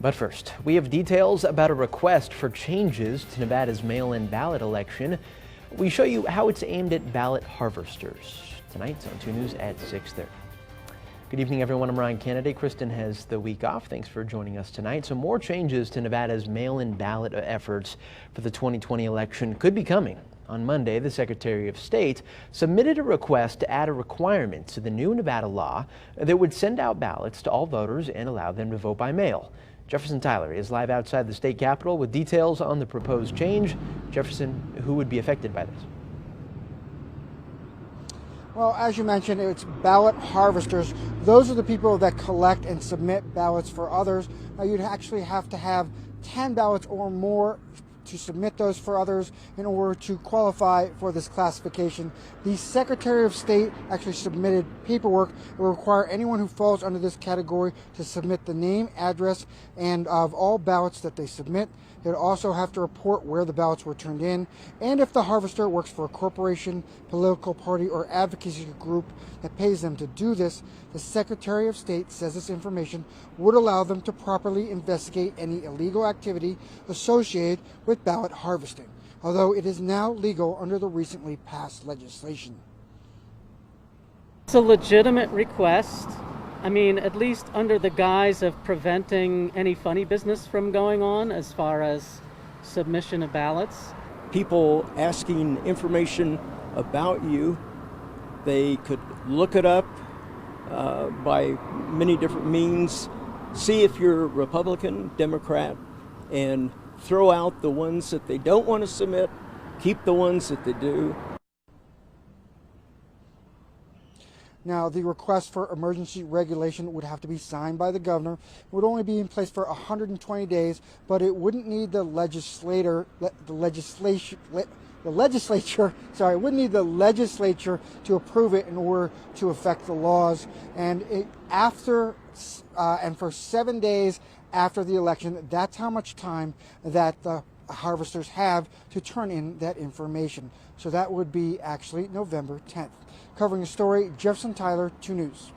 But first, we have details about a request for changes to Nevada's mail-in ballot election. We show you how it's aimed at ballot harvesters. Tonight's on 2 News at 6:30. Good evening, everyone. I'm Ryan Kennedy. Kristen has the week off. Thanks for joining us tonight. So more changes to Nevada's mail-in ballot efforts for the 2020 election could be coming. On Monday, the Secretary of State submitted a request to add a requirement to the new Nevada law that would send out ballots to all voters and allow them to vote by mail. Jefferson Tyler is live outside the state capitol with details on the proposed change. Jefferson, who would be affected by this? Well, as you mentioned, it's ballot harvesters. Those are the people that collect and submit ballots for others. Now, you'd actually have to have 10 ballots or more to submit those for others in order to qualify for this classification. The Secretary of State actually submitted paperwork that will require anyone who falls under this category to submit the name, address, and of all ballots that they submit. They'd also have to report where the ballots were turned in, and if the harvester works for a corporation, political party, or advocacy group that pays them to do this. The Secretary of State says this information would allow them to properly investigate any illegal activity associated with ballot harvesting, although it is now legal under the recently passed legislation. It's a legitimate request. I mean, at least under the guise of preventing any funny business from going on as far as submission of ballots. People asking information about you, they could look it up by many different means, see if you're Republican, Democrat, and throw out the ones that they don't want to submit, keep the ones that they do. Now, the request for emergency regulation would have to be signed by the governor. It would only be in place for 120 days, but it wouldn't need the legislature to approve it in order to affect the laws. And for 7 days after the election, that's how much time that the harvesters have to turn in that information. So that would be actually November 10th. Covering the story, Jefferson Tyler, 2 News.